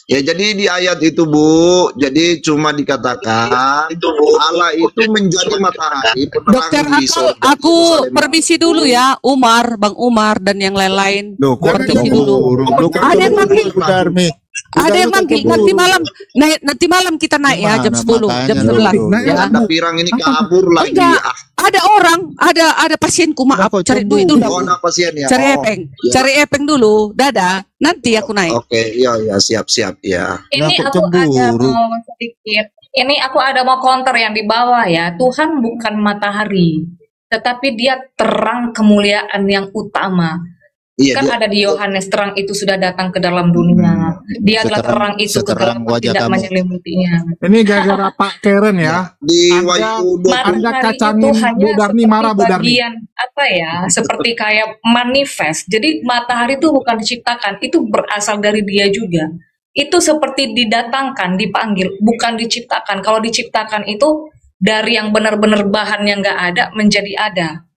Ya, jadi di ayat itu, Bu, jadi cuma dikatakan Allah itu menjadi matahari penerang Dokter di Akmal, sorga aku Yerusalem. permisi dulu ya, Umar, Bang Umar dan yang lain-lain. Loh, kok Permisi dulu. ada yang manggil Bu Darmi. Ada yang manggil nanti malam kita naik ya jam 10, jam 11 ya. Ada pirang ini kabur lagi. Enggak, ada orang, ada pasienku, maaf, cari duit dulu. Oh, ada pasien ya. Cari epeng dulu. Dadah, nanti aku naik. Oke, iya siap ya. Ini aku ada mau sedikit. Ini aku ada mau counter yang di bawah ya. Tuhan bukan matahari, tetapi dia terang kemuliaan yang utama. Iya, Kan ada di Yohanes, terang itu sudah datang ke dalam dunia. Dia adalah terang itu, kegelapan tidak menyelimutinya. Ini gara-gara Pak Karen ya. Di Wahyu Anda kacangin itu hanya Bu Darmi, marah Bu Darmi. bagian apa ya, seperti kayak manifest. Jadi matahari itu bukan diciptakan, itu berasal dari dia juga. Itu seperti didatangkan, dipanggil, bukan diciptakan. Kalau diciptakan itu dari yang benar-benar bahan yang nggak ada menjadi ada.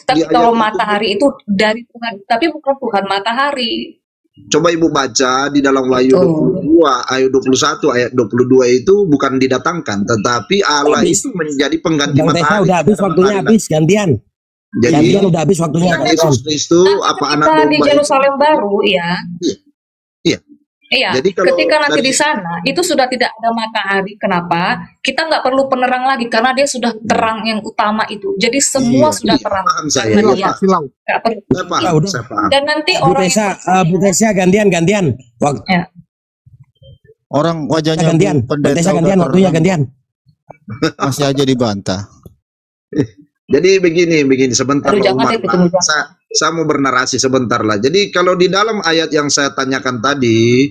Tapi kalau matahari itu dari Tuhan, tapi bukan Tuhan matahari. Coba Ibu baca di dalam Wahyu 22, ayat 21, ayat 22 itu bukan didatangkan, tetapi Allah itu menjadi pengganti matahari. Udah habis waktunya, habis gantian. Jadi gantian udah habis waktunya. Yesus Kristus apa anak domba di Yerusalem baru ya. Iya, jadi ketika nanti di sana itu sudah tidak ada matahari. Kenapa? Kita nggak perlu penerang lagi karena dia sudah terang yang utama itu. Jadi semua sudah terang. Saya perlu. Dan nanti orang Bu Tessa gantian. Orang wajahnya gantian. Bu Tessa gantian, waktunya gantian. Masih aja dibantah. Jadi begini sebentar. Saya mau bernarasi sebentar lah. Jadi kalau di dalam ayat yang saya tanyakan tadi,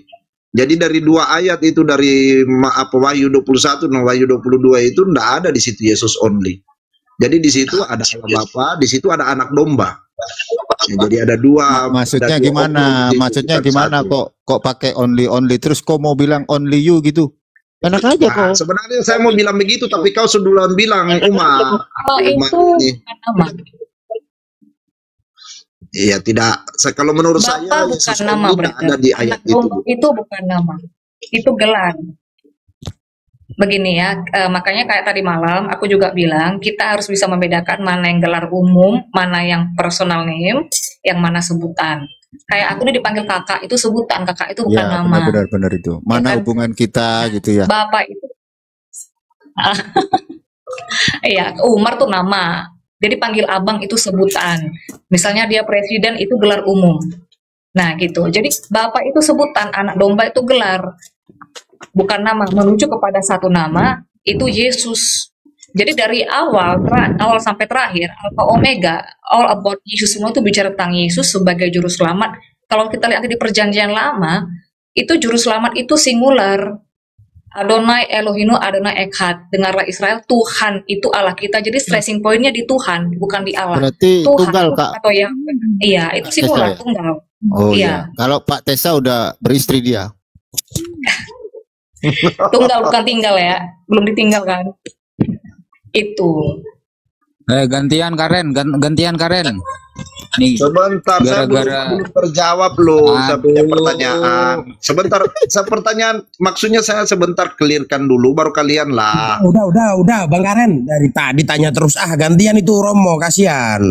jadi dari dua ayat itu, dari Wahyu 21 dan Wahyu 22 itu enggak ada di situ Yesus only. Jadi di situ ada Allah Bapa, di situ ada anak domba. Ya, jadi ada dua. Maksudnya gimana? Maksudnya gimana kok pakai only terus kok mau bilang only you gitu? Enak aja kok. Sebenarnya saya mau bilang begitu, tapi kau seduluan bilang Umar. Itu nama. Iya, tidak. Kalau menurut saya bukan nama ada di ayat itu. Itu bukan nama, itu gelar. Begini ya, makanya kayak tadi malam aku juga bilang kita harus bisa membedakan mana yang gelar umum, mana yang personal name, yang mana sebutan. Kayak aku ini dipanggil kakak, itu sebutan, kakak itu bukan nama. Benar itu. Mana hubungan kita gitu ya? Bapak itu. Iya, Umar tuh nama. Jadi panggil abang itu sebutan. Misalnya dia presiden itu gelar umum. Nah gitu. Jadi bapak itu sebutan, anak domba itu gelar. Bukan nama, menuju kepada satu nama, itu Yesus. Jadi dari awal sampai terakhir, Alpha Omega, all about Yesus, semua itu bicara tentang Yesus sebagai juru selamat. Kalau kita lihat di perjanjian lama, itu juru selamat itu singular. Adonai Elohinu Adonai Echad. Dengarlah Israel, Tuhan itu Allah kita. Jadi stressing pointnya di Tuhan, bukan di Allah. Berarti Tuhan, tunggal Kak. Atau yang iya, itu singular, tunggal. Oh iya. Kalau Pak Tessa udah beristri dia. Tunggal bukan tinggal ya. Belum ditinggal kan. Itu. Gantian Karen. Nih, sebentar, saya belum terjawab loh. Saya punya pertanyaan. Sebentar, pertanyaan maksudnya saya sebentar clearkan dulu, baru kalian lah. Udah, Bang Karen. Dari tadi tanya terus, gantian itu Romo, kasihan.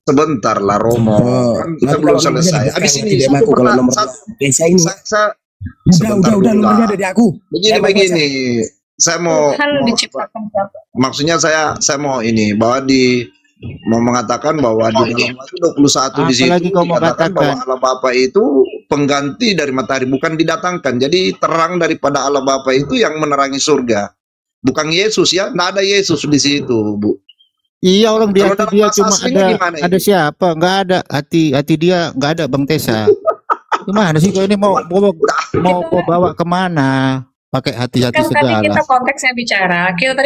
Sebentar lah Romo, kan kita belum selesai. Habis ini udah nomornya dari aku. Begini. Saya mau maksudnya saya mau ini mau mengatakan bahwa di dalam Wahyu 21 di situ dikatakan bahwa Allah Bapa itu pengganti dari matahari, bukan didatangkan. Jadi terang daripada Allah Bapa itu yang menerangi surga, bukan Yesus ya. Nggak ada Yesus di situ, Bu. Iya, orang di hati dia cuma ada siapa? Nggak ada hati dia, nggak ada Bang Tessa. Gimana sih kok ini mau bawa kemana? Pakai hati-hati segala. Tadi kita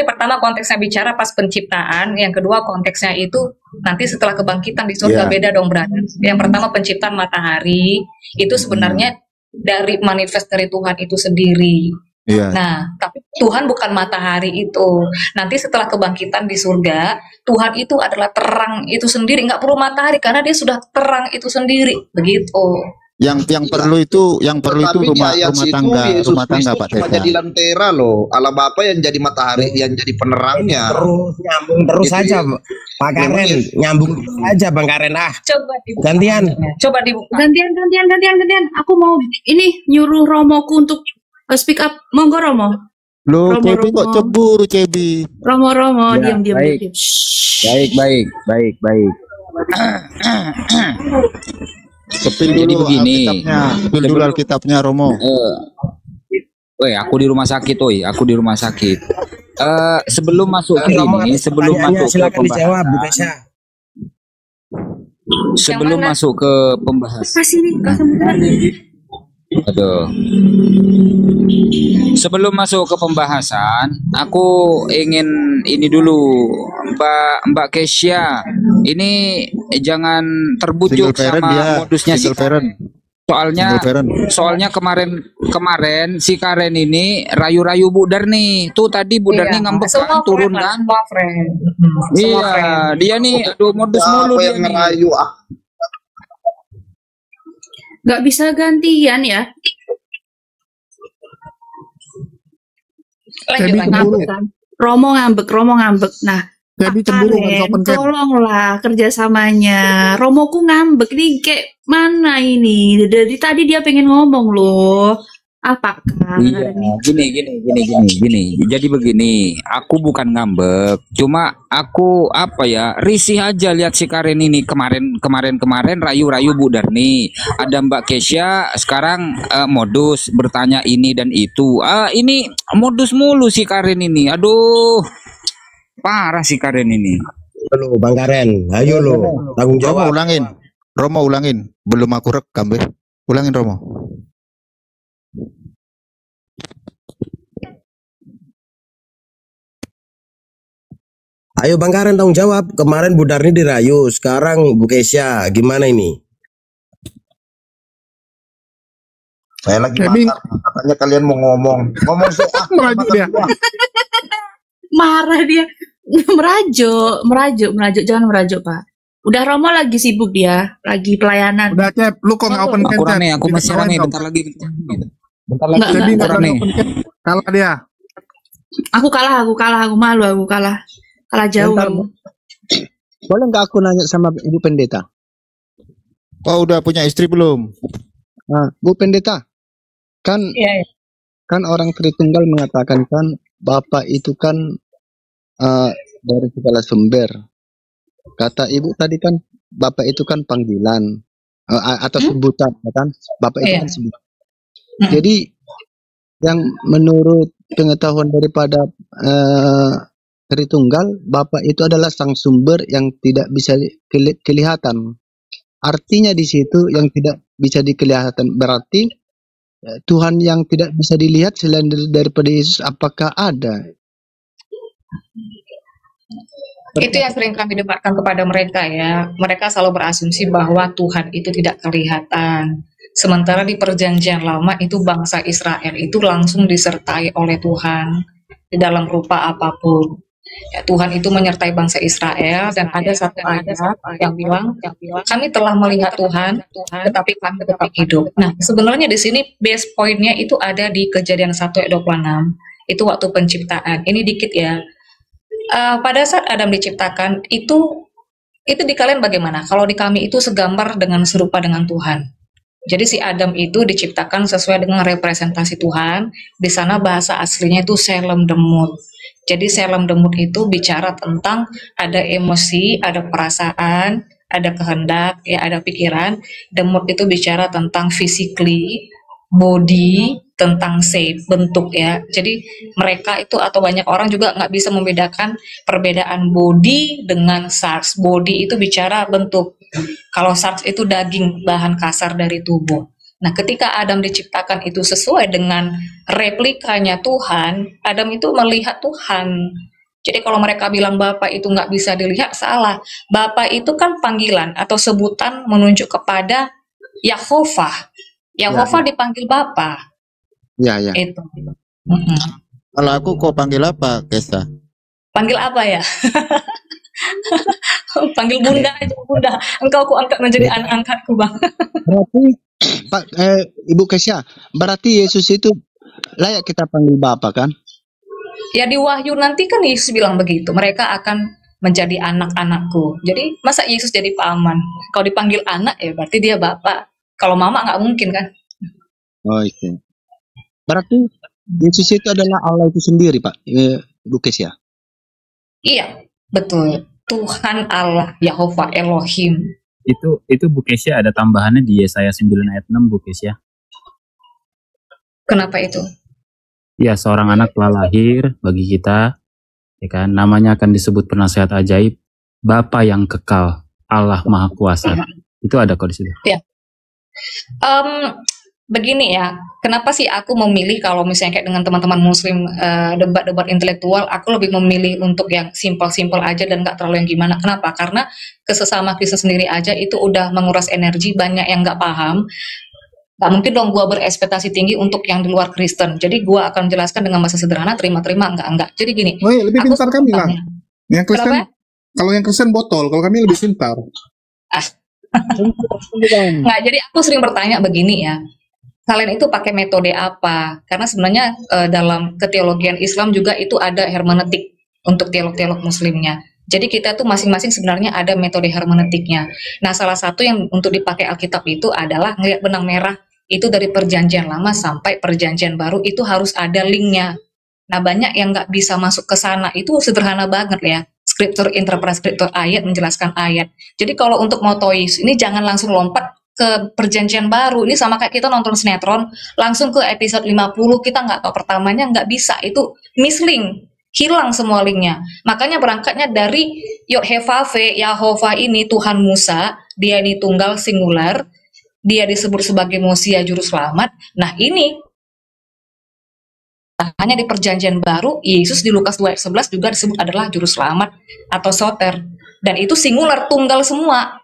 pertama konteksnya bicara pas penciptaan, yang kedua konteksnya itu nanti setelah kebangkitan di surga. Beda dong brother. Yang pertama penciptaan matahari itu sebenarnya dari manifest dari Tuhan itu sendiri. Nah, tapi Tuhan bukan matahari itu. Nanti setelah kebangkitan di surga, Tuhan itu adalah terang itu sendiri, nggak perlu matahari karena dia sudah terang itu sendiri, begitu. Yang perlu itu rumah tangga Pak cuma Tesa. jadi lentera loh. Allah Bapa yang jadi matahari, yang jadi penerangnya. Terus nyambung terus Gitu aja ya. Pak Karen, nyambung terus aja Bang Karen Coba dibuka. gantian. Coba dibuka. Gantian. Aku mau ini nyuruh Romoku untuk speak up. Monggo Romo. Loh, Romo, Cebi kok Romo. cemburu Cebi? Romo, Ya, diam. baik. Baik. Sepil Jadi dulu begini. Sepil dulu Alkitabnya Romo. Aku di rumah sakit, sebelum masuk ke Romo, ini, sebelum pertanyaannya masuk ke silakan pembahasan, dijawab Bu Tessa. sebelum Yang mana? masuk ke pembahasan. Kasih nih. Aduh. Sebelum masuk ke pembahasan, aku ingin ini dulu, Mbak Kesya, ini jangan terbujuk Single parent sama dia, modusnya si single parent. Soalnya Single parent. soalnya kemarin si Karen ini rayu-rayu Bu Darni. Tuh tadi Bu Darni ngambek kan, turun kan? Semua friend. Iya, dia nih aduh modus mulu Apa dia yang nih. ngerayu Nggak bisa gantian ya. Cebi Lanjut. cemburu. Ngambek kan. Romo ngambek. Nah, Cebi Pak cemburu kan Karen, sopan Ken. tolonglah kerjasamanya. Romoku ngambek nih kayak mana ini? Dari tadi dia pengen ngomong loh. Apakah Iya, gini. Jadi begini, aku bukan ngambek, cuma aku risih aja lihat si Karen ini kemarin rayu-rayu Bu Darni. Ada Mbak Kesya, sekarang modus bertanya ini dan itu. Ini modus mulu si Karen ini. Aduh, parah si Karen ini. Lo Bang Karen, ayo lo tanggung Romo jawab. ulangin. Belum aku rekam, Be. Ulangin Romo. Ayo Bang Karen tanggung jawab. Kemarin Bu Darni dirayu, sekarang Bu Kesya, gimana ini? Saya lagi Cebi makan, katanya kalian mau ngomong soal merajuk dia. marah dia? Merajuk. Jangan merajuk, Pak. Udah Romo lagi sibuk dia, lagi pelayanan. Udah Cep, lu kok nggak open Aku Ken, rame, Cep? aku masih Diketawain rame, dong. bentar lagi. Enggak, Cebi nggak Kurang berani nih. open Ken. Kalah dia. Aku kalah, aku malu, aku kalah. Kalah jauh Bentar, kamu. Boleh nggak aku nanya sama Ibu Pendeta? Kau udah punya istri belum? Nah, Bu Pendeta, kan Iya. kan orang Tritunggal mengatakan kan Bapak itu kan dari segala sumber. Kata Ibu tadi kan Bapak itu kan panggilan atau sebutan, ya kan? Bapak itu Iya. kan sebutan. Jadi yang menurut pengetahuan daripada Tritunggal, Bapak itu adalah sang sumber yang tidak bisa kelihatan. Artinya di situ yang tidak bisa dikelihatan berarti Tuhan yang tidak bisa dilihat selain daripada Yesus apakah ada? Itu yang sering kami debatkan kepada mereka ya. Mereka selalu berasumsi bahwa Tuhan itu tidak kelihatan. Sementara di perjanjian lama itu bangsa Israel itu langsung disertai oleh Tuhan di dalam rupa apapun. Ya, Tuhan itu menyertai bangsa Israel dan ada satu ayat yang bilang kami telah melihat Tuhan tetapi kami tetap hidup. Nah sebenarnya di sini base pointnya itu ada di Kejadian 1 ayat 26. Itu waktu penciptaan. Ini dikit ya. Pada saat Adam diciptakan itu di kalian bagaimana? Kalau di kami itu segambar dengan serupa dengan Tuhan. Jadi si Adam itu diciptakan sesuai dengan representasi Tuhan. Di sana bahasa aslinya itu Selem Demut. Jadi Selem Demut itu bicara tentang ada emosi, ada perasaan, ada kehendak, ya ada pikiran. Demut itu bicara tentang physically, body, tentang shape, bentuk ya. Jadi mereka itu atau banyak orang juga nggak bisa membedakan perbedaan body dengan sarx. Body itu bicara bentuk. Kalau sarx itu daging, bahan kasar dari tubuh. Nah, ketika Adam diciptakan itu sesuai dengan replikanya Tuhan, Adam itu melihat Tuhan. Jadi kalau mereka bilang Bapa itu nggak bisa dilihat, salah. Bapa itu kan panggilan atau sebutan menunjuk kepada Yahovah. Yahovah dipanggil Bapa. Ya. Itu. Kalau aku kok panggil apa, Kesa? Panggil apa ya? Panggil Bunda aja, Bunda. Engkau ku angkat menjadi anak angkatku, Bang. Pak, Ibu Kesya, berarti Yesus itu layak kita panggil Bapa kan? Ya di Wahyu nanti kan Yesus bilang begitu, mereka akan menjadi anak-anakku. Jadi masa Yesus jadi paman? Kalau dipanggil anak ya berarti dia bapak. Kalau mama nggak mungkin kan? Oh iya. Berarti Yesus itu adalah Allah itu sendiri, Pak, Ibu Kesya. Iya, betul. Tuhan Allah, Yahova Elohim. Itu Bu Kesya ada tambahannya di Yesaya 9 ayat 6 Bu Kesya. Kenapa itu? Ya, seorang anak telah lahir bagi kita, ya kan? Namanya akan disebut penasihat ajaib, Bapa yang kekal, Allah Maha Kuasa. Ya. Itu ada kok di situ. Ya. Begini ya, kenapa sih aku memilih kalau misalnya kayak dengan teman-teman muslim debat-debat intelektual, aku lebih memilih untuk yang simpel-simpel aja dan nggak terlalu yang gimana. Kenapa? Karena kesesama Kristen sendiri aja itu udah menguras energi, banyak yang nggak paham. Nggak mungkin dong gua berekspektasi tinggi untuk yang di luar Kristen. Jadi gua akan jelaskan dengan bahasa sederhana, terima-terima, enggak. Jadi gini. Oh iya, lebih pintar kami lah. Yang Kristen, kalau yang Kristen botol, kalau kami lebih pintar. Nggak, jadi aku sering bertanya begini ya. Kalian itu pakai metode apa? Karena sebenarnya dalam keteologian Islam juga itu ada hermeneutik untuk teolog-teolog muslimnya. Jadi kita tuh masing-masing sebenarnya ada metode hermeneutiknya. Nah, salah satu yang untuk dipakai Alkitab itu adalah ngelihat benang merah itu dari perjanjian lama sampai perjanjian baru itu harus ada linknya. Nah, banyak yang nggak bisa masuk ke sana, itu sederhana banget ya. Scripture interpret scripture, ayat menjelaskan ayat. Jadi kalau untuk motois ini jangan langsung lompat ke perjanjian baru. Ini sama kayak kita nonton sinetron, langsung ke episode 50, kita nggak tahu pertamanya, nggak bisa. Itu mislink, hilang semua linknya. Makanya berangkatnya dari Yod-Heh-Vav-He, Yahova ini Tuhan Musa, dia ini tunggal singular, dia disebut sebagai Mosia Juru Selamat. Nah ini hanya di perjanjian baru, Yesus di Lukas 2 ayat 11 juga disebut adalah Juru Selamat atau Soter. Dan itu singular, tunggal semua.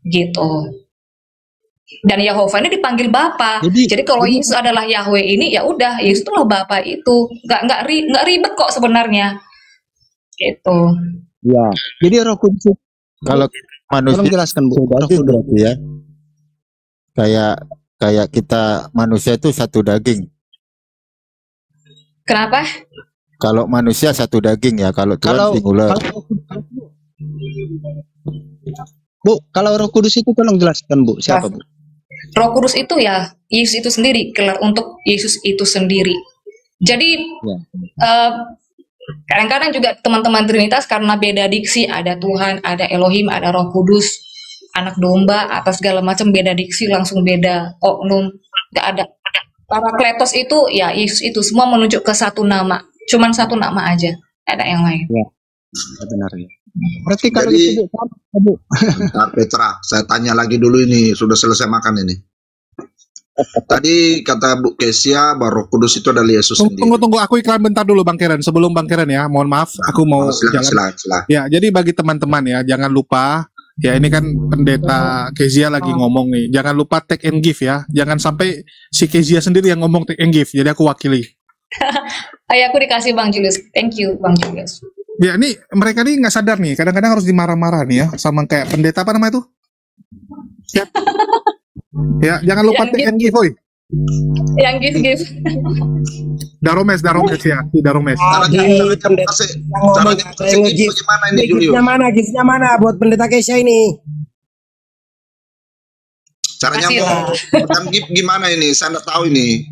Gitu. Dan Yahova ini dipanggil Bapa. Jadi kalau Yesus adalah Yahweh ini, ya udah, Yesus itulah Bapa itu. Nggak ribet kok sebenarnya. Gitu. Ya. Jadi Roh Kudus. Kalau manusia jelaskan Bu. Berarti ya. Kayak kita manusia itu satu daging. Kenapa? Kalau manusia satu daging ya, kalau Tuhan singular. Bu, kalau Roh Kudus itu tolong jelaskan Bu, siapa Bu? Roh Kudus itu ya Yesus itu sendiri, gelar untuk Yesus itu sendiri. Jadi kadang-kadang juga teman-teman Trinitas karena beda diksi, ada Tuhan, ada Elohim, ada Roh Kudus, anak domba, atas segala macam beda diksi, langsung beda oknum, nggak ada. Parakletos itu ya Yesus itu semua menunjuk ke satu nama, cuman satu nama aja, ada yang lain. Ya, benar ya. Berarti kalau Jadi, itu Bu, bentar Petra, saya tanya lagi dulu ini, sudah selesai makan ini. Tadi kata Bu Kesya bahwa Roh Kudus itu adalah Yesus sendiri. Tunggu, aku iklan bentar dulu Bang Keren. Sebelum Bang Keren ya, mohon maaf, aku mau jalan. Silakan. Ya, jadi bagi teman-teman ya, jangan lupa. Ya ini kan pendeta Kezia lagi ngomong nih. Jangan lupa take and give ya. Jangan sampai si Kezia sendiri yang ngomong take and give. Jadi aku wakili. Ayo aku dikasih Bang Julius. Thank you Bang Julius. Ya ini mereka nih nggak sadar nih. Kadang-kadang harus dimarah-marah nih ya. Sama kayak pendeta apa namanya itu? Ya, ya jangan lupa take and give, boy. Yang give. Daromes ya, Daromes. Gimana ini Julius? Giftnya mana buat pendeta Kesya ini? Caranya mau gift gimana ini? Saya nggak tahu ini.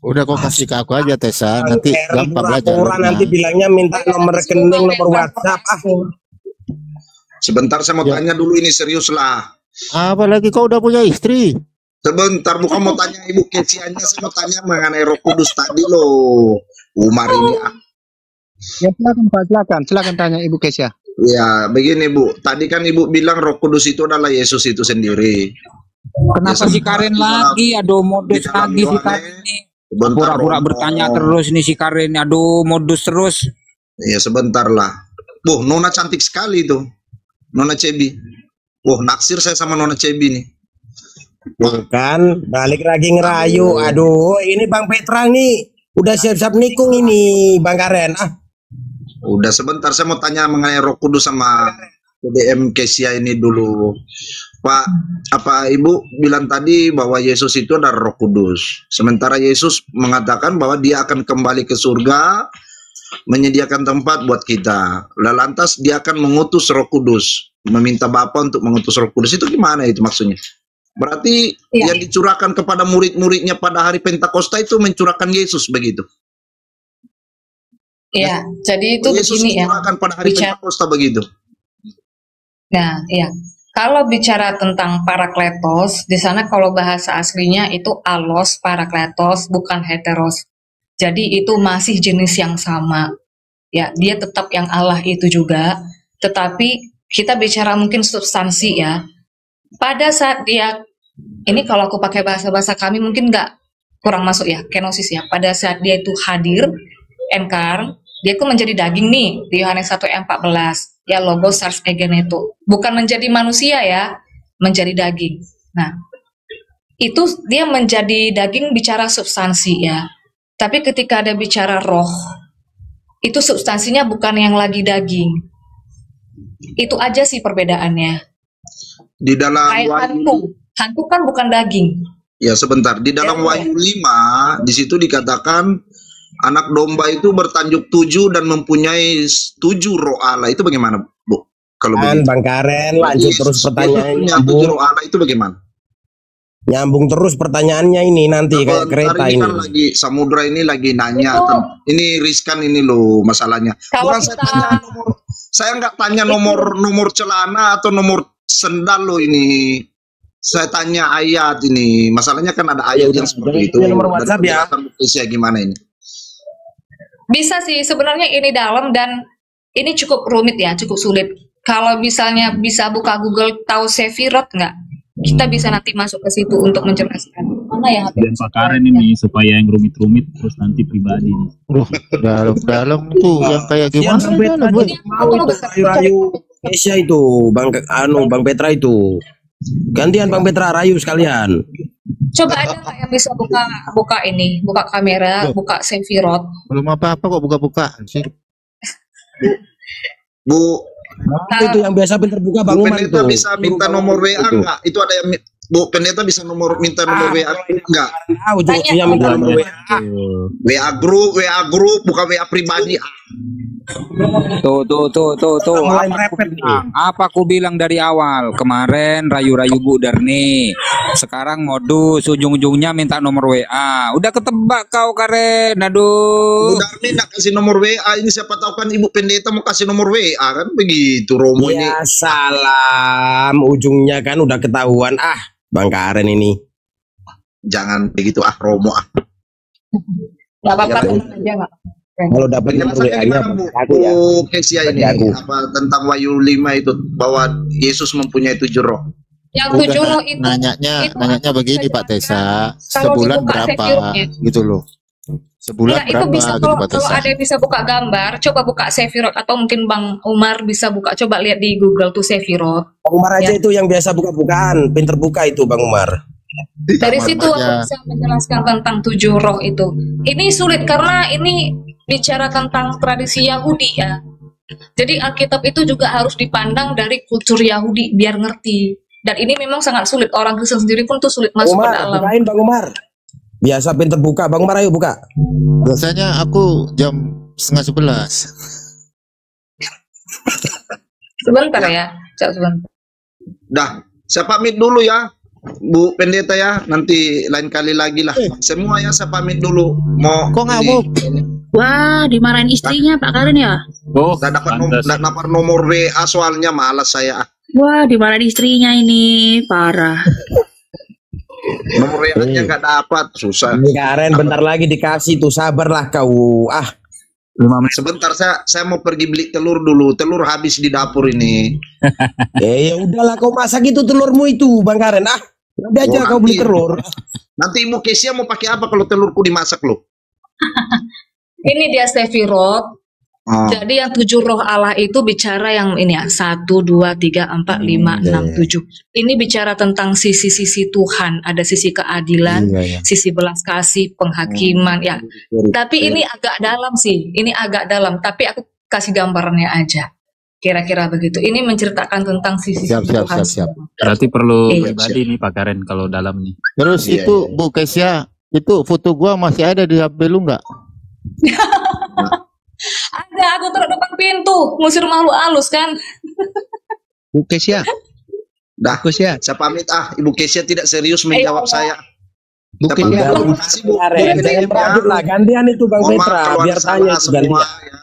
Udah kok kasih ke aku aja Tessa, nanti gampang belajar. Nanti bilangnya minta nomor rekening, nomor WhatsApp. Sebentar saya mau tanya dulu ini, serius lah. Apalagi kau udah punya istri. Sebentar, bukan mau tanya Ibu Kesianya, saya mau tanya mengenai Roh Kudus tadi loh. Umar ini. Ya silakan Pak, silakan tanya Ibu Kesya. Ya, begini Bu. Tadi kan Ibu bilang Roh Kudus itu adalah Yesus itu sendiri. Kenapa si Karen lagi? Aduh, modus lagi si Karen ini. Pura-pura bertanya terus nih si Karen. Aduh, modus terus. Iya, sebentar lah. Bu, Nona cantik sekali tuh. Nona Cebi. Wah, naksir saya sama Nona Cebi nih. Bukan, balik lagi ngerayu. Aduh, ini Bang Petra nih. Udah siap-siap nikung ini, Bang Karen. Udah sebentar, saya mau tanya mengenai Roh Kudus sama PDM Kesya ini dulu. Pak, apa Ibu bilang tadi bahwa Yesus itu adalah Roh Kudus. Sementara Yesus mengatakan bahwa dia akan kembali ke surga, menyediakan tempat buat kita. Lantas dia akan mengutus Roh Kudus, meminta Bapa untuk mengutus Roh Kudus. Itu gimana itu maksudnya? Berarti yang dicurahkan kepada murid-muridnya pada hari Pentakosta itu mencurahkan Yesus begitu. Iya, jadi itu Yesus begini ya. mencurahkan pada hari Pentakosta begitu. Nah, iya. Kalau bicara tentang parakletos, di sana kalau bahasa aslinya itu allos parakletos, bukan heteros. Jadi itu masih jenis yang sama. Ya, dia tetap yang Allah itu juga, tetapi kita bicara mungkin substansi ya. Pada saat dia, ini kalau aku pakai bahasa-bahasa kami mungkin nggak, kurang masuk ya, kenosis ya. Pada saat dia itu hadir, enkarn, dia itu menjadi daging nih, di Yohanes 1 ayat 14. Ya, logos sars egeneto. Bukan menjadi manusia ya, menjadi daging. Nah, itu dia menjadi daging bicara substansi ya. Tapi ketika ada bicara roh, itu substansinya bukan yang lagi daging. Itu aja sih perbedaannya. Di dalam Kayak hantu kan bukan daging. Ya sebentar, di dalam Wahyu 5 di situ dikatakan anak domba itu bertanjuk 7 dan mempunyai 7 roh Allah. Itu bagaimana, Bu? Kalau Bang Karen, lanjut terus pertanyaannya. 7 roh Allah itu bagaimana? Nyambung terus pertanyaannya ini nanti kayak kereta ini. Kan lagi Samudra ini lagi nanya, ini riskan ini loh masalahnya. Bukan saya nggak tanya nomor celana atau nomor sendal loh ini. Saya tanya ayat ini. Masalahnya kan ada ayat yang seperti itu. Nomor WhatsApp ya. Gimana ini? Bisa sih sebenarnya ini dalam dan ini cukup rumit ya, cukup sulit. Kalau misalnya bisa buka Google tahu Sefirot nggak? Kita bisa nanti masuk ke situ untuk menjelaskan. Mana yang Dan Pak Karen ini supaya yang rumit-rumit terus nanti pribadi. Dalam tuh yang kayak gimana? Rayu Asia itu, Bang Petra itu. Gantian Bang Petra rayu sekalian. Coba ada nggak yang bisa buka ini, buka kamera, buka Sefirot? Belum apa-apa kok buka-buka sih. Bu, itu yang biasa terbuka Bang Umar itu. Pendeta bisa minta nomor WA enggak? Itu ada yang Bu, pendeta bisa minta nomor WA enggak? Ujung-ujungnya minta nomor WA. WA grup, bukan WA pribadi. Tuh. Apa aku bilang dari awal kemarin rayu-rayu Bu Darni. Sekarang modus ujung-ujungnya minta nomor WA. Udah ketebak kau Karen. Aduh. Bu Darni nak kasih nomor WA ini siapa tahu kan Ibu pendeta mau kasih nomor WA kan begitu Romo ini. Ya salam ujungnya kan udah ketahuan Bang Karen ini. Jangan begitu Romo Gak apa-apa aja nggak. Kalau dapat nomor WA-nya aku ya. Kesia ini apa tentang Wahyu 5 itu bahwa Yesus mempunyai 7 roh. Yang 7 roh itu nanyanya begini Pak Tesa, sebulan berapa gitu loh. Sebulan itu berapa bisa gitu Pak Tesa. kalau ada yang bisa buka gambar, coba buka Sefirot atau mungkin Bang Umar bisa buka, coba lihat di Google tuh Sefirot. Bang Umar aja itu yang biasa buka-bukaan, pinter buka itu Bang Umar. Dari situ aku bisa menjelaskan tentang 7 roh itu. Ini sulit karena ini bicara tentang tradisi Yahudi ya. Jadi Alkitab itu juga harus dipandang dari kultur Yahudi biar ngerti. Dan ini memang sangat sulit. Orang Kristen sendiri pun tuh sulit masuk ke dalam. Bukain Bang Umar. Biasa pinter buka. Bang Umar ayo buka. Biasanya aku jam 10:30. Sebentar ya. Sebentar. Dah, saya pamit dulu ya. Bu pendeta ya, nanti lain kali lagi lah. Semua ya saya pamit dulu. Mau kok ngamuk? Wah, dimarahin istrinya Pak Karen ya? Nggak dapat nomor WA soalnya malas saya. Wah, dimarahin istrinya ini parah. Nomor WA-nya nggak dapat, susah. Karen bentar lagi dikasih tuh, sabarlah kau. 5 menit. Sebentar saya mau pergi beli telur dulu. Telur habis di dapur ini. Ya udahlah kau masak itu telurmu itu Bang Karen. Udah aja kau beli telur. Nanti Ibu Kesia mau pakai apa kalau telurku dimasak loh? Ini dia Sefirot. Jadi yang 7 roh Allah itu bicara yang ini ya, 1, 2, 3, 4, 5, 6, 7. Ini bicara tentang sisi-sisi Tuhan. Ada sisi keadilan, sisi belas kasih, penghakiman ya. Tapi ini agak dalam sih. Ini agak dalam, tapi aku kasih gambarannya aja. Kira-kira begitu. Ini menceritakan tentang sisi Siap, siap, Tuhan. siap, siap. Berarti perlu Iya. pribadi nih Pak Karen kalau dalam nih. Terus Iya, itu iya. Bu Kesia, itu foto gua masih ada di HP lu nggak? Ada, aku taruh depan pintu, ngusir makhluk halus kan. Bu Kesia, Dah, Bu Kesia, saya pamit Ibu Kesia tidak serius menjawab saya. Bu Kita Kesia. pamit. Terima kasih, Bu. Karen, jangan berlanjut lah, gantian itu Bang Mohon maaf Petra, kalau biar ada tanya salah itu semua gantian. ya.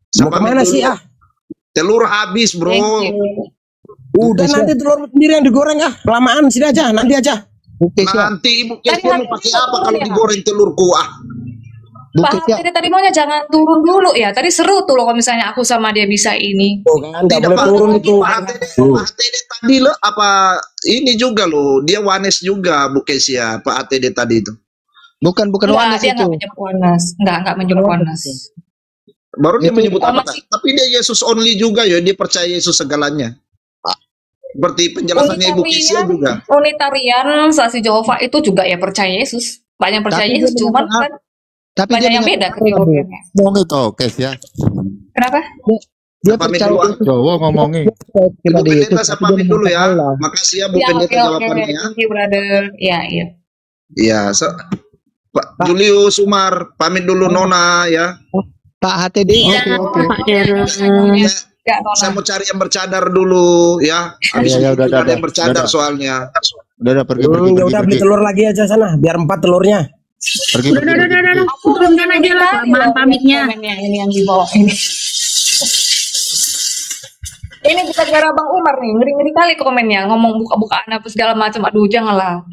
Saya Mau pamit kemana dulu. sih Telur habis, bro. Thank you. Udah nanti telur sendiri yang digoreng kelamaan sini aja, nanti aja. Bu Kesia, Nanti Ibu Tadi Kesia mau habis pakai itu apa kalau ya. digoreng telurku Bu Pak Kesia, tadi maunya jangan turun dulu ya. Tadi seru tuh loh kalau misalnya aku sama dia bisa ini. Tuh kan, nggak Tidak boleh turun apa-apa. itu. Pak HTD tadi loh ini juga loh, dia wanes juga Bu Kesia, Pak HTD tadi itu. bukan Enggak, Wanes dia itu. nggak menyebut Wanas. Enggak menyebut Wanas. Baru dia Itu- menyebut Oh, apa? masih- Tapi dia Yesus only juga ya, dia percaya Yesus segalanya. Seperti penjelasannya Ibu Kesia juga. Unitarian, Saksi Jehovah itu juga ya percaya Yesus. Banyak percaya Tapi dia Yesus, cuman menyebut- kan Tapi banyak dia yang beda menyebut- keteologiannya. Ngomong itu Kesia. Kenapa? Dia Pamit percaya dulu, Yesus Cowok ngomongin. Ibu kepada Yesus, Pendeta saya tapi dia pamit dulu ya. menyebut Allah. Makasih ya Bu Ya, Pendeta oke, oke. jawabannya ya. Thank you, brother. Ya, iya. Iya, Pak Julius Umar pamit dulu Nona ya. Pak HTD, Iya, Pak Karen. Enggak, Nona. Saya mau cari yang bercadar dulu ya. Habis Iya, itu udah, ada yang bercadar udah. soalnya. Udah pergi Ya pergi udah beli telur lagi aja sana, biar 4 telurnya. pergi. Udah. Turunkan aja lah kelamaan pamitnya. Komennya ini yang dibawa ini. Ini bukan gara Bang Umar nih, ngeri-ngeri kali komennya, ngomong buka-bukaan apa segala macam. Aduh, janganlah.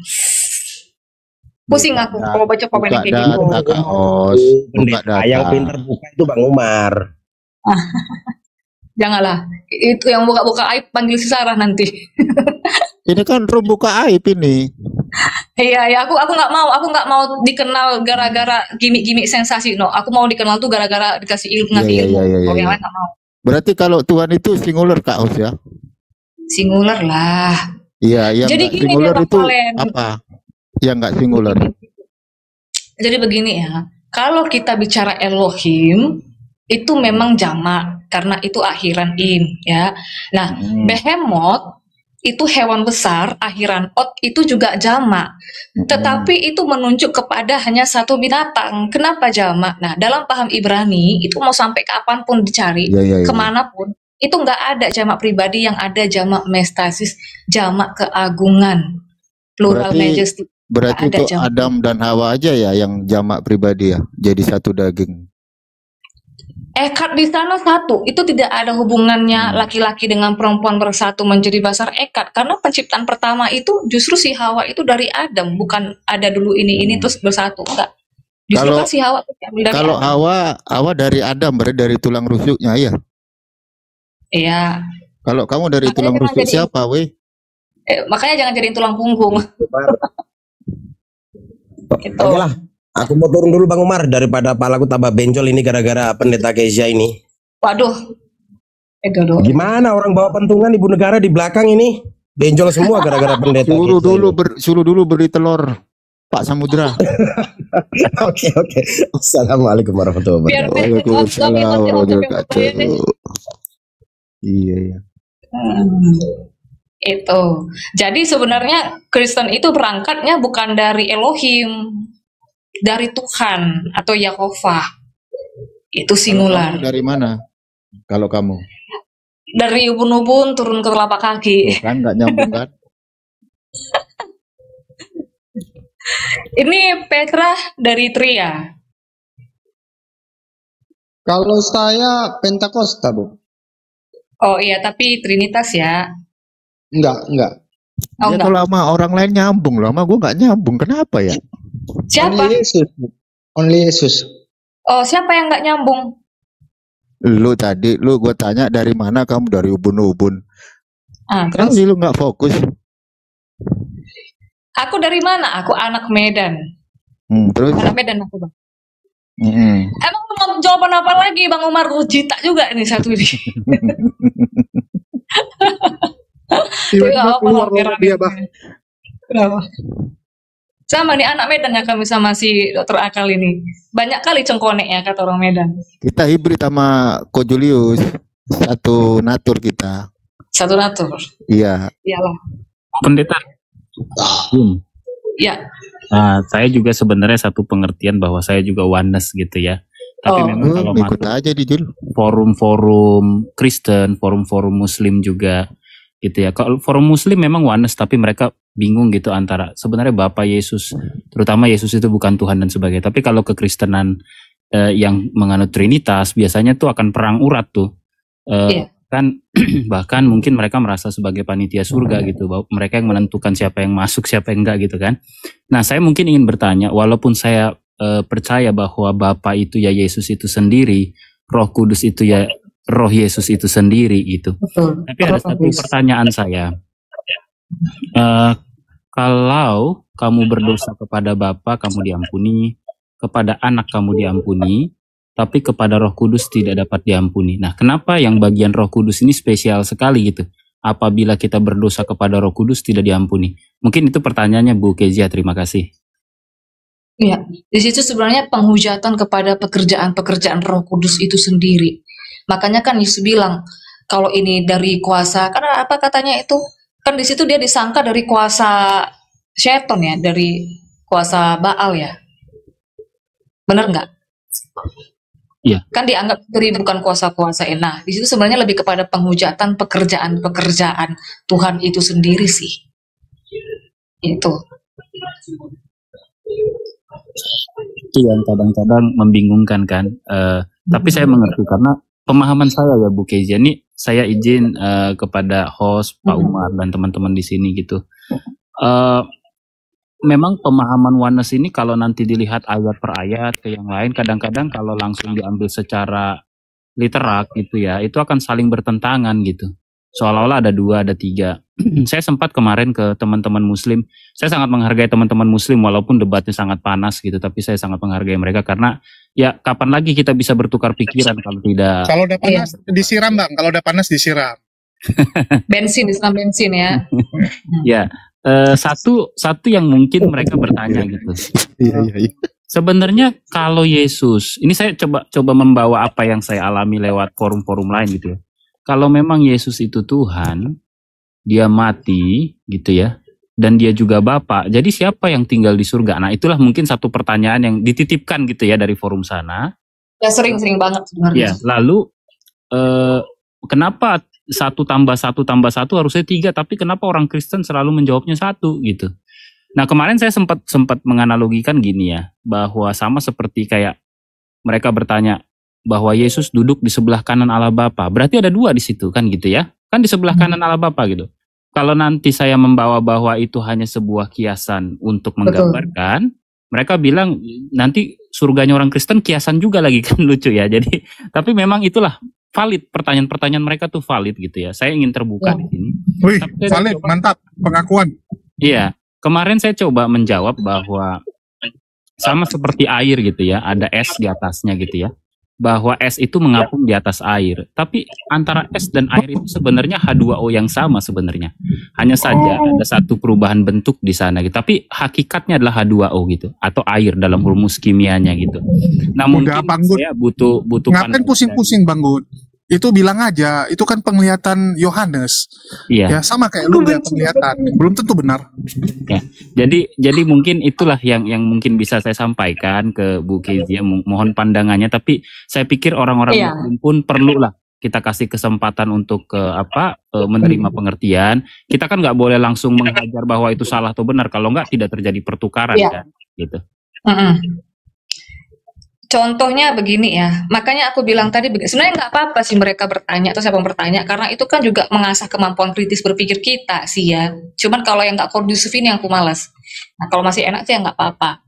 Pusing aku kalau baca komen Buka kayak gitu. data Kak Os. Buka Pendeta yang data. pinter buka itu Bang Umar. Janganlah. Itu yang buka-buka aib panggil si Sarah nanti. Ini kan room buka aib ini. Iya, ya aku nggak mau dikenal gara-gara gimmick-gimmick sensasi. No, aku mau dikenal tuh gara-gara dikasih ilmu, ngasih Iya, ilmu. iya, iya, Kalau iya. yang lain nggak mau. Berarti kalau Tuhan itu singular Kak Os ya? Singular lah. Iya, yang Jadi nggak gini singular dia, Bang itu Valen. apa? Yang nggak singular. Jadi begini ya, kalau kita bicara Elohim itu memang jamak karena itu akhiran in ya. Nah, behemoth itu hewan besar, akhiran ot itu juga jamak. Tetapi itu menunjuk kepada hanya satu binatang. Kenapa jamak? Nah, dalam paham Ibrani itu mau sampai kapanpun dicari, Iya, iya, iya. kemanapun itu nggak ada jamak pribadi, yang ada jamak mestasis, jamak keagungan, plural Berarti- majesty. Berarti Nggak ada itu jamak. Adam dan Hawa aja ya yang jamak pribadi ya, jadi satu daging. Ekar di sana satu, itu tidak ada hubungannya laki-laki dengan perempuan bersatu menjadi basar ekar, karena penciptaan pertama itu justru si Hawa itu dari Adam, bukan ada dulu ini terus bersatu, enggak. Justru Kalau- kan si Hawa itu diambil dari Kalau Adam. Hawa dari Adam, berarti dari tulang rusuknya ya. Iya. Kalau kamu dari Makanya tulang jangan rusuk jadi- siapa, weh? Makanya jangan jadiin tulang punggung. Gitu. Oke lah, aku mau turun dulu Bang Umar daripada palaku tambah benjol ini gara-gara pendeta Kesia ini. Waduh. Dodo. Gimana orang bawa pentungan ibu negara di belakang ini? Benjol semua gara-gara pendeta. Suruh Kesia dulu ini. suruh dulu beri telur Pak Samudra. Oke. Assalamualaikum warahmatullahi Biar wabarakatuh. Waalaikumsalam warahmatullahi wabarakatuh. Iya ya. Itu. Jadi sebenarnya Kristen itu berangkatnya bukan dari Elohim, dari Tuhan atau Yehovah. Itu singular. Kamu dari mana? Kalau kamu Dari ubun-ubun turun ke telapak kaki. kan nggak nyambung kan? Ini Petra dari Tria. kalau saya Pentakosta, Bu. Oh iya, tapi Trinitas ya. Enggak. Oh Ya, enggak. kalau sama orang lain nyambung loh, sama gue nggak nyambung. Kenapa ya? Siapa? Only Yesus, Bu. Only Yesus. Oh, siapa yang nggak nyambung? Lu tadi gue tanya dari mana kamu, dari ubun-ubun. Ah, Kenapa terus sih lu nggak fokus? aku dari mana? Aku anak Medan. Terus? Anak Medan aku, Bang. Mm-mm. Emang mau jawaban apa lagi, Bang Umar? Rujita juga ini satu ini. Tiba-tiba Nggak keluar apa-apa, logo dia, Bah. Kenapa? Sama nih anak Medan ya kami sama si dokter Akal ini. Banyak kali cengkonek ya kata orang Medan. Kita hibrid sama Ko Julius. Satu natur kita. Satu natur. Iya. Iyalah. Pendeta. Ya. Nah, saya juga sebenarnya satu pengertian bahwa saya juga oneness gitu ya. Tapi memang kalau ikut masuk aja di Jul. forum-forum Kristen, forum-forum Muslim juga gitu ya. Kalau forum Muslim memang oneness, tapi mereka bingung gitu antara sebenarnya Bapa Yesus, terutama Yesus itu bukan Tuhan dan sebagainya. Tapi kalau kekristenan yang menganut Trinitas biasanya tuh akan perang urat tuh. Kan bahkan mungkin mereka merasa sebagai panitia surga gitu, bahwa mereka yang menentukan siapa yang masuk siapa yang enggak gitu kan. Nah, saya mungkin ingin bertanya, walaupun saya percaya bahwa Bapa itu ya Yesus itu sendiri, Roh Kudus itu ya Roh Yesus itu sendiri gitu. Betul. Tapi ada satu pertanyaan saya, kalau kamu berdosa kepada Bapa kamu diampuni, kepada anak kamu diampuni, tapi kepada Roh Kudus tidak dapat diampuni. Nah, kenapa yang bagian Roh Kudus ini spesial sekali gitu? Apabila kita berdosa kepada Roh Kudus tidak diampuni. Mungkin itu pertanyaannya Bu Kezia, terima kasih. Iya, di situ sebenarnya penghujatan kepada pekerjaan-pekerjaan Roh Kudus itu sendiri. Makanya kan Yesus bilang, kalau ini dari kuasa, karena apa katanya itu? Kan di situ dia disangka dari kuasa setan ya, dari kuasa Baal ya. Benar nggak? Iya. Kan dianggap dari bukan kuasa-kuasa. Nah, di situ sebenarnya lebih kepada penghujatan pekerjaan-pekerjaan Tuhan itu sendiri sih. Itu. Itu yang kadang-kadang membingungkan kan. Tapi saya mengerti karena pemahaman saya ya Bu Kezia, ini saya izin kepada host Pak Umar dan teman-teman di sini gitu. Memang pemahaman oneness ini kalau nanti dilihat ayat per ayat ke yang lain, kadang-kadang kalau langsung diambil secara literal gitu ya, itu akan saling bertentangan gitu. Seolah-olah ada dua, ada tiga. Saya sempat kemarin ke teman-teman Muslim, saya sangat menghargai teman-teman Muslim walaupun debatnya sangat panas gitu, tapi saya sangat menghargai mereka karena ya kapan lagi kita bisa bertukar pikiran kalau tidak. Kalau udah panas disiram Bang, kalau udah panas disiram. Disiram bensin ya. Ya. Satu yang mungkin mereka bertanya gitu. Sebenarnya kalau Yesus, ini saya coba membawa apa yang saya alami lewat forum-forum lain gitu ya. Kalau memang Yesus itu Tuhan, dia mati gitu ya, dan dia juga Bapa. Jadi siapa yang tinggal di surga? Nah, itulah mungkin satu pertanyaan yang dititipkan gitu ya dari forum sana. Ya sering banget sebenarnya. Ya, lalu kenapa 1+1+1 harusnya 3, tapi kenapa orang Kristen selalu menjawabnya 1 gitu. Nah, kemarin saya sempat menganalogikan gini ya, bahwa sama seperti kayak mereka bertanya bahwa Yesus duduk di sebelah kanan Allah Bapa. Berarti ada 2 di situ kan gitu ya. Kan di sebelah kanan Allah Bapa gitu. Kalau nanti saya membawa bahwa itu hanya sebuah kiasan untuk menggambarkan, mereka bilang nanti surganya orang Kristen kiasan juga lagi, kan lucu ya. Jadi tapi memang itulah valid, pertanyaan-pertanyaan mereka tuh valid gitu ya. Saya ingin terbuka di sini. Wih, valid, mantap pengakuan. Iya, kemarin saya coba menjawab bahwa sama seperti air gitu ya, ada es di atasnya gitu ya. Bahwa es itu mengapung di atas air. Tapi antara es dan air itu sebenarnya H2O yang sama sebenarnya. Hanya saja ada satu perubahan bentuk di sana gitu. Tapi hakikatnya adalah H2O gitu, atau air dalam rumus kimianya gitu. Namun saya butuh ngapain pusing-pusing Bang Gud? Itu bilang aja, itu kan penglihatan Yohanes. Iya. Ya sama kayak lu ya penglihatan, belum tentu benar. Ya. Jadi mungkin itulah yang mungkin bisa saya sampaikan ke Bu Kezia, mohon pandangannya. Tapi saya pikir orang-orang Muslim pun perlulah kita kasih kesempatan untuk menerima pengertian. Kita kan nggak boleh langsung menghajar bahwa itu salah atau benar. Kalau nggak tidak terjadi pertukaran kan, gitu. Contohnya begini ya, makanya aku bilang tadi sebenarnya nggak apa-apa sih mereka bertanya atau siapa yang bertanya, karena itu kan juga mengasah kemampuan kritis berpikir kita sih ya. Cuman kalau yang nggak kondusif ini yang aku malas. Nah kalau masih enak sih ya nggak apa-apa.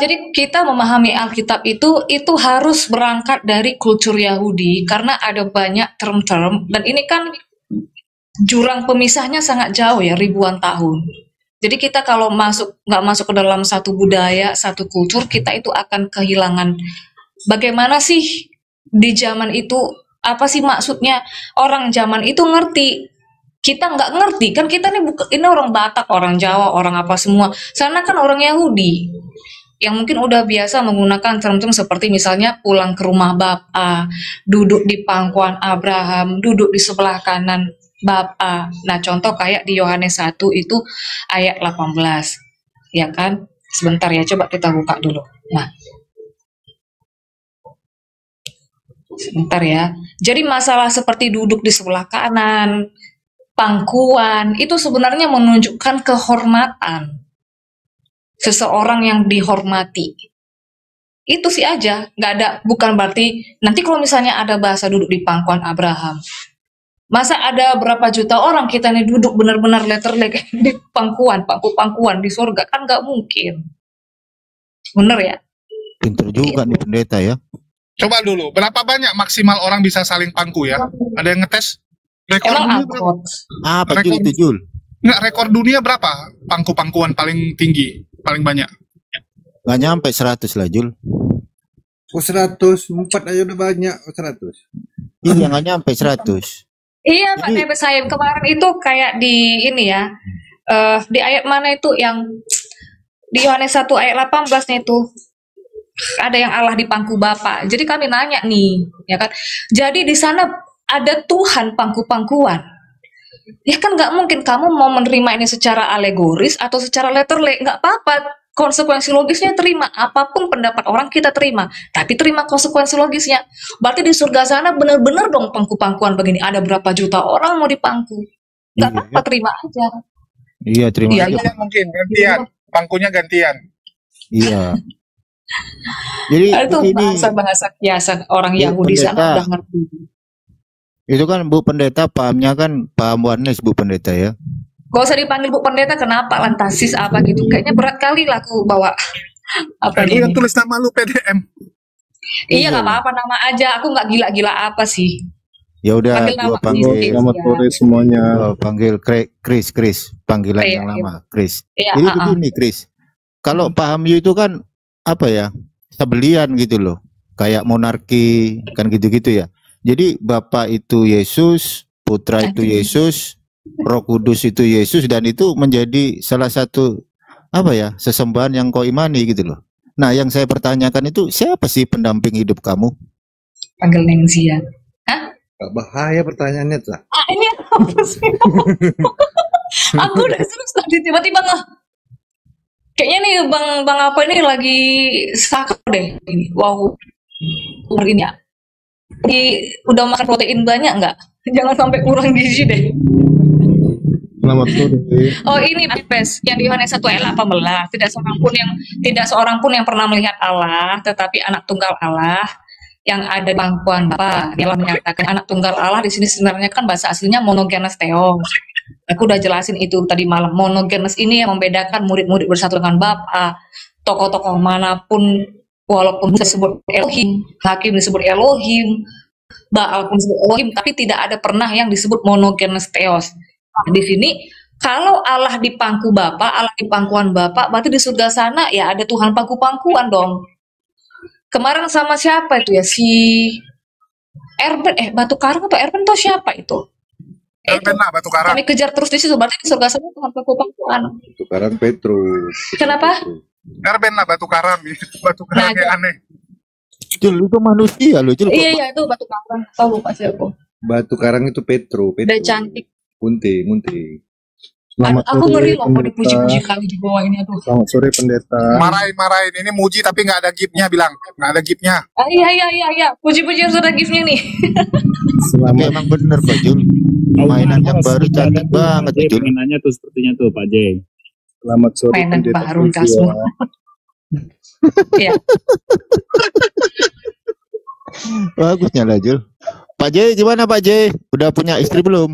Jadi kita memahami Alkitab itu harus berangkat dari kultur Yahudi karena ada banyak term-term dan ini kan jurang pemisahnya sangat jauh ya, ribuan tahun. Jadi kita kalau nggak masuk ke dalam satu budaya, satu kultur, kita itu akan kehilangan bagaimana sih di zaman itu, apa sih maksudnya orang zaman itu ngerti. Kita nggak ngerti, kan kita ini orang Batak, orang Jawa, orang apa semua. Sana kan orang Yahudi. yang mungkin udah biasa menggunakan term-term seperti misalnya pulang ke rumah Bapa, duduk di pangkuan Abraham, duduk di sebelah kanan Bapa. Nah, contoh kayak di Yohanes 1 itu ayat 18. Ya kan? Sebentar ya, coba kita buka dulu. Nah, sebentar ya. Jadi masalah seperti duduk di sebelah kanan, pangkuan, itu sebenarnya menunjukkan kehormatan seseorang yang dihormati. Itu sih aja, nggak ada, bukan berarti nanti kalau misalnya ada bahasa duduk di pangkuan Abraham, masa ada berapa juta orang kita nih duduk benar-benar letterlek di pangkuan di surga, kan nggak mungkin. Bener ya? Pinter juga nih pendeta ya. Coba dulu, berapa banyak maksimal orang bisa saling pangku ya? Ada yang ngetes? Rekor Emang dunia berapa? Apa Rekor, itu Jul? enggak, rekor dunia berapa? Pangku-pangkuan paling tinggi, paling banyak? Nggak nyampe 100 lah Jul. Oh 104 aja udah banyak. 100. Iya nggak nyampe 100. Iya Pak Tebe, saya kemarin itu kayak di ini ya, di ayat mana itu yang di Yohanes 1 ayat 18 nya itu ada yang Allah di pangku Bapa. Jadi kami nanya nih, ya kan? Jadi di sana ada Tuhan pangku-pangkuan. Ya kan nggak mungkin kamu mau menerima ini secara alegoris atau secara letterlek, nggak apa-apa. Konsekuensi logisnya terima, apapun pendapat orang kita terima, tapi terima konsekuensi logisnya. Berarti di surga sana benar-benar dong pangku-pangkuan begini. Ada berapa juta orang mau dipangku? Nggak apa-apa, terima aja. Iya terima Iya, aja. mungkin gantian, pangkunya gantian. Iya. Jadi Itu ini bahasa-bahasa kiasan orang Bu Yahudi sana Pendeta, udah ngerti. itu kan Bu Pendeta pahamnya kan paham oneness Bu Pendeta ya. Gak usah dipanggil Bu Pendeta, kenapa lantasis apa gitu. Kayaknya berat kali lah aku bawa apa Lu yang ini. tulis nama lu PDM. Iya nggak apa-apa, nama aja. Aku nggak gila-gila apa sih. Ya udah Panggil gua nama panggil Chris Selamat ya. sore semuanya. gua panggil Chris panggilan Iya, yang iya. lama Chris. Iya, Jadi begini Chris, kalau paham you itu kan apa ya, sebelian gitu loh, kayak monarki kan gitu-gitu ya. Jadi Bapa itu Yesus, Putra itu Yesus, Roh Kudus itu Yesus, dan itu menjadi salah satu apa ya, sesembahan yang kau imani gitu loh. Nah yang saya pertanyakan itu siapa sih pendamping hidup kamu? Panggil Nengsia. Hah? Gak bahaya pertanyaannya tuh. Ah, ini apa sih? Aku udah serius tadi tiba-tiba nggak. Kayaknya nih bang apa ini lagi sakit deh. Ini, wow, umur ini ya. Udah makan protein banyak nggak? Jangan sampai kurang gizi deh. Selamat sore. Oh ini Pes yang di Yohanes 1 ayat 18. Tidak seorang pun yang pernah melihat Allah, tetapi anak tunggal Allah yang ada di pangkuan Bapa. Dia menyatakan anak tunggal Allah di sini sebenarnya kan bahasa aslinya monogenes theos. Aku udah jelasin itu tadi malam. Monogenes ini yang membedakan murid-murid bersatu dengan Bapa. Tokoh-tokoh manapun walaupun disebut Elohim, Hakim disebut Elohim, Baal pun disebut Elohim, tapi tidak ada pernah yang disebut monogenes theos. Nah, di sini kalau Allah di pangku Bapa, Allah di pangkuan Bapa, berarti di surga sana ya ada Tuhan pangku-pangkuan dong. Kemarin sama siapa itu ya, si Erben, Batu Karang atau Erben tuh siapa itu? Erben lah, Batu Karang. Kami kejar terus di situ, berarti di surga sana Tuhan pangku-pangkuan. Sekarang Petrus. Kenapa? Erben lah, Batu Karang. Batu Karang yang aneh. Jul itu manusia loh Jul. Iya itu Batu Karang, tahu lupa sih aku. Batu Karang itu Petro. Udah cantik. Munti. Aku ngeri loh kalau dipuji-puji kali di bawah ini aduh. Selamat sore pendeta. Marahin ini muji tapi nggak ada giftnya, bilang nggak ada giftnya. Iya. Puji-puji harus ada giftnya nih. Tapi emang bener Pak Jul, mainan yang baru cantik banget Pak J, Jul. mainannya tuh sepertinya tuh Pak J. Selamat sore Mainan pendeta baru Sylvia. kasmu. Iya. Bagusnya lah Jul. Pak J gimana Pak J? Udah punya istri belum?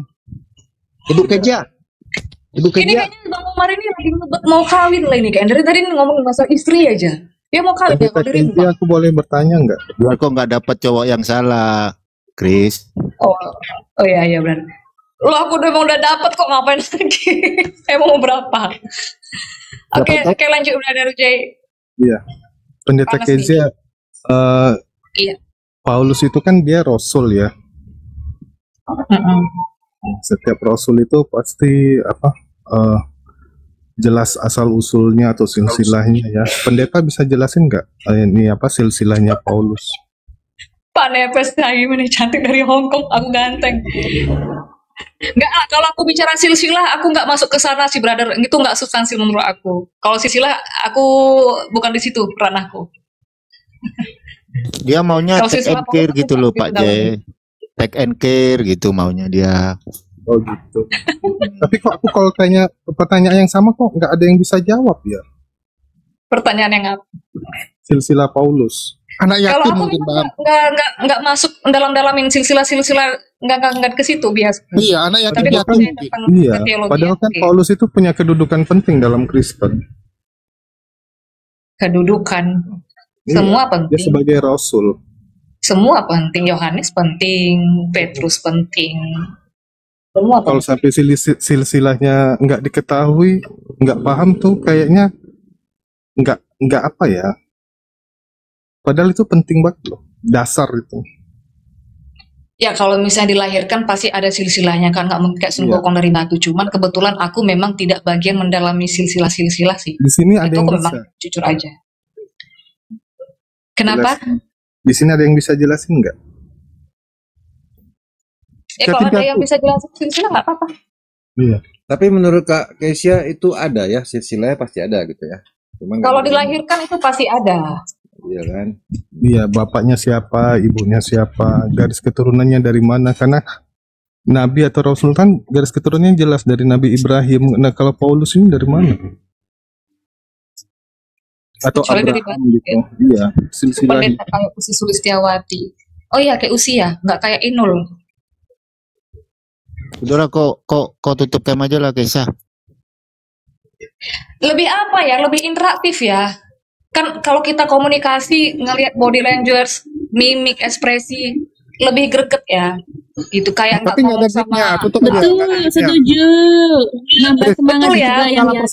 Ibu kerja. Ibu Ini kerja. kayaknya Bang Omar ini lagi ngebet mau kawin lah ini kayak dari tadi ngomongin masalah istri aja. Dia mau kawin ya Pendeta kalau dari Sylvia, aku boleh bertanya nggak? Biar kok nggak dapat cowok yang salah, Chris. Oh iya benar. Lo aku udah dapet kok, ngapain lagi? Saya mau berapa? Oke, lanjut udah dari Jay. Iya. Pendeta Panas Kezia, Iya. Paulus itu kan dia rasul ya. Setiap rasul itu pasti jelas asal usulnya atau silsilahnya ya. Pendeta bisa jelasin nggak ini apa silsilahnya Paulus? Pak Nepes gimana cantik dari Hongkong, aku ganteng. Enggak, kalau aku bicara silsilah, aku nggak masuk ke sana sih, brother. Itu nggak substansial menurut aku. Kalau silsilah, aku bukan di situ ranahku. Dia maunya take and care gitu loh Pak J. Take and care gitu maunya dia. Oh gitu. Tapi kok aku kalau tanya pertanyaan yang sama kok nggak ada yang bisa jawab ya. Pertanyaan yang apa? Silsilah Paulus. Anak Kalau yatim aku mungkin Bang. nggak masuk dalam-dalamin silsilah nggak ke situ biasa. Iya, anak yatim. Tapi Kan, iya. Padahal kan Paulus itu punya kedudukan penting dalam Kristen. Kedudukan. Semua Iya, penting. dia sebagai rasul. Semua penting. Yohanes penting, Petrus penting. Semua Kalau penting. sampai silsilahnya nggak diketahui, nggak paham tuh kayaknya nggak apa ya. Padahal itu penting banget loh, dasar itu. Ya kalau misalnya dilahirkan pasti ada silsilahnya kan, nggak mungkin kayak sembokong dari batu. Cuman kebetulan aku memang tidak bagian mendalami silsilah sih. Di sini ada Itu yang aku memang bisa. jujur aja. Kenapa? Jelasin. Di sini ada yang bisa jelasin nggak? Ya kalau ada yang bisa jelasin silsilah nggak apa-apa. Iya. Tapi menurut Kak Kesia itu ada ya, silsilahnya pasti ada gitu ya. Cuman Kalau dilahirkan itu pasti ada. Iya kan? Iya, bapaknya siapa, ibunya siapa, garis keturunannya dari mana? Karena Nabi atau Rasul kan garis keturunannya jelas dari Nabi Ibrahim. Nah, kalau Paulus ini dari mana? Atau Kecuali dari Abraham gitu? Iya, silsilahnya. Pendeta kayak Usi Sulistiawati. Oh iya kayak Usi ya, nggak kayak Inul. Udahlah kok tutup cam aja lah Kesa. Lebih apa ya? Lebih interaktif ya. Kan kalau kita komunikasi ngelihat body language, mimik, ekspresi, lebih greget ya. Gitu kayak nggak ngomong sama. Betul, setuju. Nambah semangat Betul ya, juga yang di atas.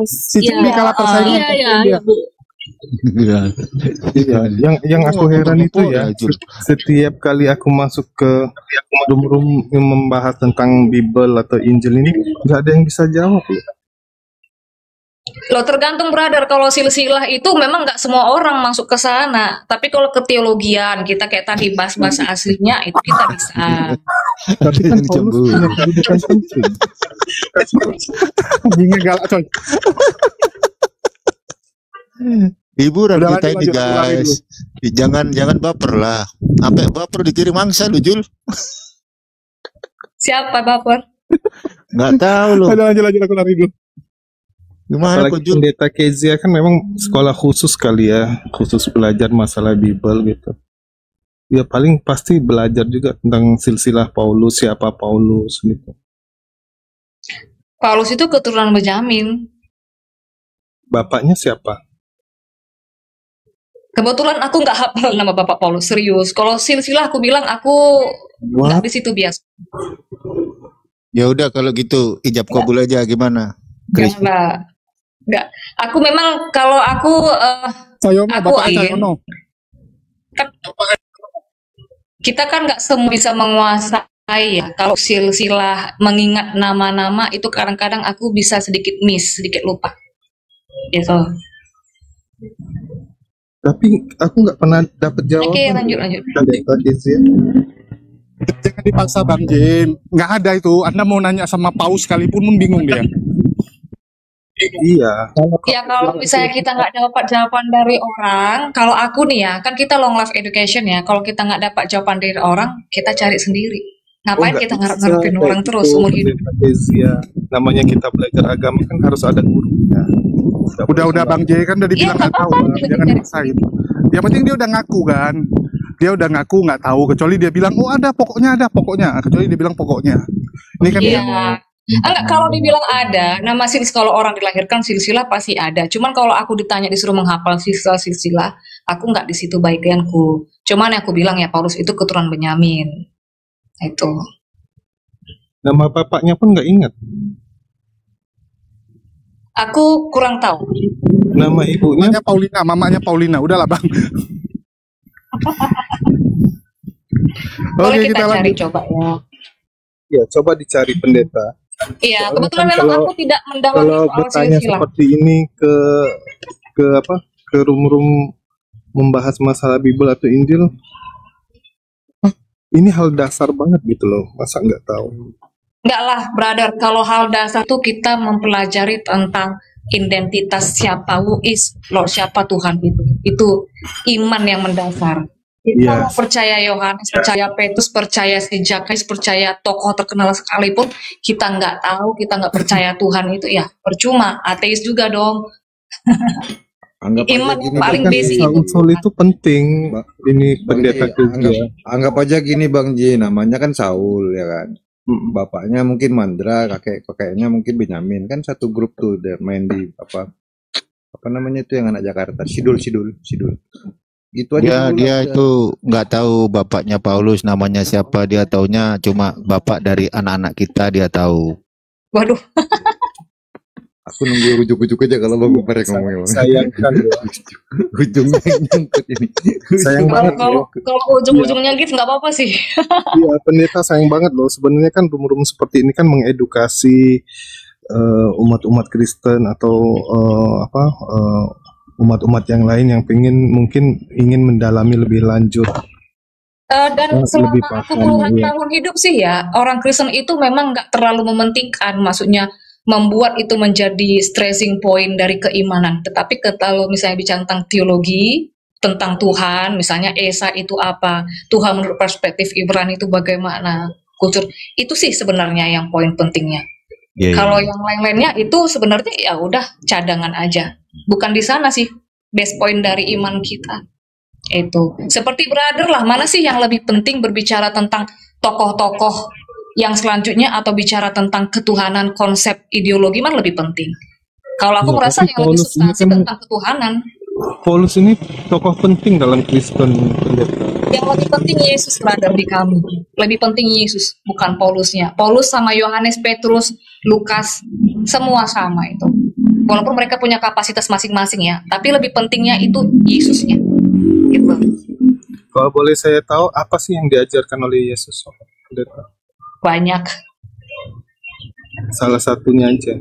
Si Cipli kalah persaingan. Iya, Bu. Iya, yang aku heran itu ya, setiap kali aku masuk ke room yang membahas tentang Bible atau Injil ini, nggak ada yang bisa jawab loh. Loh tergantung brother, kalau silsilah itu memang nggak semua orang masuk ke sana. Tapi kalau keteologian kita kayak tadi bahasa aslinya itu kita bisa. Tapi kan Paulus punya kedudukan penting. Bingung galak coy. Hiburan Udah, kita ini lanjut, guys. Jangan baper lah. Sampai baper dikirim mangsa lu Jul. Siapa baper? Nggak tahu loh. Lanjut aku lari dulu. Gimana Apalagi pendeta Kezia kan memang sekolah khusus kali ya, khusus belajar masalah Bible gitu. Ya paling pasti belajar juga tentang silsilah Paulus, siapa Paulus gitu. Paulus itu keturunan Benyamin. Bapaknya siapa? Kebetulan aku nggak hafal nama Bapak Paulus, serius. Kalau silsilah aku bilang aku nggak di situ biasa. Ya udah kalau gitu ijab kabul aja gimana? Enggak. Aku memang kalau aku kita kan nggak semua bisa menguasai ya. Kalau silsilah mengingat nama-nama itu kadang-kadang aku bisa sedikit miss, sedikit lupa. Gitu. Tapi aku nggak pernah dapat jawaban. Oke, lanjut. Pendeta Kezia. Jangan dipaksa Bang Jim. Nggak ada itu. Anda mau nanya sama Paus sekalipun bingung dia. Iya. Ya kalau misalnya kita nggak dapat jawaban dari orang, kalau aku nih ya, kan kita long life education ya, kalau kita nggak dapat jawaban dari orang, kita cari sendiri. Ngapain kita ngarep-ngarepin orang terus umur hidup? Namanya kita belajar agama kan harus ada gurunya. Udah Bang J kan udah dibilang nggak tahu, jangan dipaksain. Yang penting dia udah ngaku kan, dia udah ngaku nggak tahu, kecuali dia bilang oh ada pokoknya, kecuali dia bilang pokoknya. Ini kan dia. Enggak, kalau dibilang ada, nama kalau orang dilahirkan silsilah pasti ada. Cuman kalau aku ditanya disuruh menghafal silsilah, aku nggak di situ bagianku. Cuman yang aku bilang ya Paulus itu keturunan Benyamin. Itu. Nama bapaknya pun nggak ingat. Aku kurang tahu. Nama ibunya Paulina, mamanya Paulina. Udahlah Bang. Boleh Oke, kita cari lanjut. coba ya. Ya, coba dicari pendeta. Iya, Soalnya kebetulan kan memang kalau aku tidak mendalami kalau soal bertanya silsilah. seperti ini ke apa ke room-room membahas masalah Bible atau Injil, ini hal dasar banget gitu loh, masa nggak tahu? Enggak lah, brother. Kalau hal dasar itu kita mempelajari tentang identitas siapa who is Lord, siapa Tuhan itu. Itu iman yang mendasar. Kita mau percaya Yohanes, percaya Petrus, percaya si Zakheus, percaya tokoh terkenal sekalipun, kita nggak tahu, kita nggak percaya Tuhan itu, ya percuma. Ateis juga dong. Anggap Iman aja yang gini, paling Bang basic Ji. itu. Usul itu penting. Ini pendeta anggap, gereja. anggap aja gini Bang Ji, namanya kan Saul ya kan. Bapaknya mungkin Mandra, kakeknya mungkin Benyamin, kan satu grup tuh main di apa namanya itu yang anak Jakarta, Sidul. Itu aja dulu Dia aja. itu nggak tahu bapaknya Paulus namanya siapa, dia taunya cuma bapak dari anak-anak kita dia tahu. Waduh. Aku nunggu ujuk-ujuk aja kalau Bang Gopar yang ngomongnya. Bang. Sayangkan ya. Ujungnya nyangkut ini. Sayang banget loh. Kalau ujung-ujungnya gitu nggak apa-apa sih. Iya, pendeta sayang banget loh. Sebenarnya kan room-room seperti ini kan mengedukasi umat-umat Kristen atau umat-umat yang lain yang mungkin ingin mendalami lebih lanjut. Dan selama lebih aku paham, puluhan iya. tahun hidup sih ya, orang Kristen itu memang nggak terlalu mementingkan, maksudnya membuat itu menjadi stressing point dari keimanan. Tetapi kalau misalnya bicara tentang teologi, tentang Tuhan, misalnya Esa itu apa, Tuhan menurut perspektif Ibrani itu bagaimana, kultur, itu sih sebenarnya yang poin pentingnya. Iya, iya. Kalau yang lain-lainnya itu sebenarnya ya udah cadangan aja. Bukan di sana sih base point dari iman kita. Itu seperti brother lah, mana sih yang lebih penting berbicara tentang tokoh-tokoh yang selanjutnya atau bicara tentang ketuhanan, konsep ideologi mana lebih penting? Kalau aku Ya, merasa tapi yang lebih Paulus ini substansi kan- tentang ketuhanan. Paulus ini tokoh penting dalam Kristen, pendeta. Yang lebih penting Yesus brother di kami. Lebih penting Yesus, bukan Paulusnya. Paulus sama Yohanes, Petrus, Lukas, semua sama itu. Walaupun mereka punya kapasitas masing-masing ya, tapi lebih pentingnya itu Yesusnya. Gitu. Kalau boleh saya tahu, apa sih yang diajarkan oleh Yesus, pendeta? Banyak. Salah satunya aja.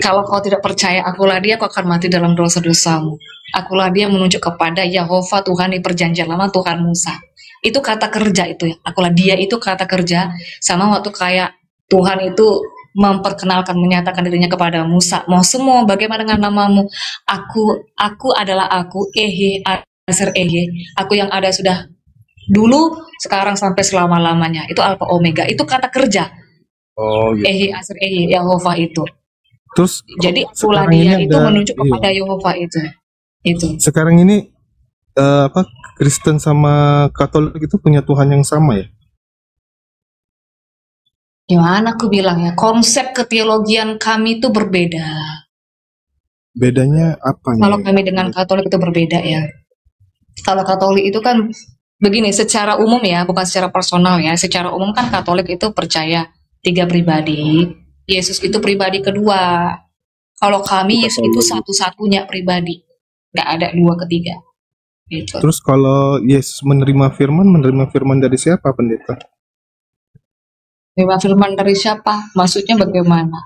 Kalau kau tidak percaya akulah dia, kau akan mati dalam dosa-dosamu. Akulah dia menunjuk kepada Yahova Tuhan di perjanjian lama, Tuhan Musa. Itu kata kerja itu ya. Akulah dia itu kata kerja, sama waktu kayak Tuhan itu memperkenalkan, menyatakan dirinya kepada Musa. Mau semua, bagaimana dengan namamu? Aku adalah aku, Ehe, Aser Ehe. Aku yang ada sudah dulu, sekarang sampai selama-lamanya. Itu Alfa Omega. Itu kata kerja. Oh gitu. Ehe, Aser Ehe, Yahova itu. Terus Jadi akulah sekarang dia ini itu ada- menunjuk iya. kepada Yehova itu. Sekarang ini Kristen sama Katolik itu punya Tuhan yang sama ya? Gimana aku bilang ya, konsep keteologian kami itu berbeda. Bedanya apa nih? Kalau kami dengan Katolik itu berbeda ya. Kalau Katolik itu kan begini, secara umum ya, bukan secara personal ya. Secara umum kan Katolik itu percaya 3 pribadi. Yesus itu pribadi kedua. Kalau kami Yesus itu satu-satunya pribadi. Nggak ada 2 ketiga. Gitu. Terus kalau Yesus menerima firman dari siapa, pendeta? Terima firman dari siapa? Maksudnya bagaimana?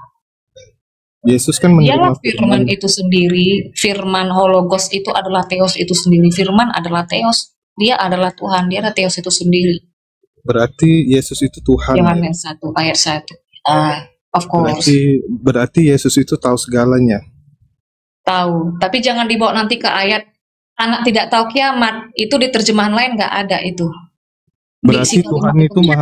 Yesus kan Iyalah menerima firman itu sendiri, firman hologos itu adalah theos itu sendiri. Firman adalah theos, dia adalah Tuhan, dia adalah theos itu sendiri. Berarti Yesus itu Tuhan. Ya? Yohanes 1 ayat 1. Of course. Berarti Yesus itu tahu segalanya. Tahu, tapi jangan dibawa nanti ke ayat anak tidak tahu kiamat. Itu di terjemahan lain nggak ada itu. Berarti Tuhan itu maha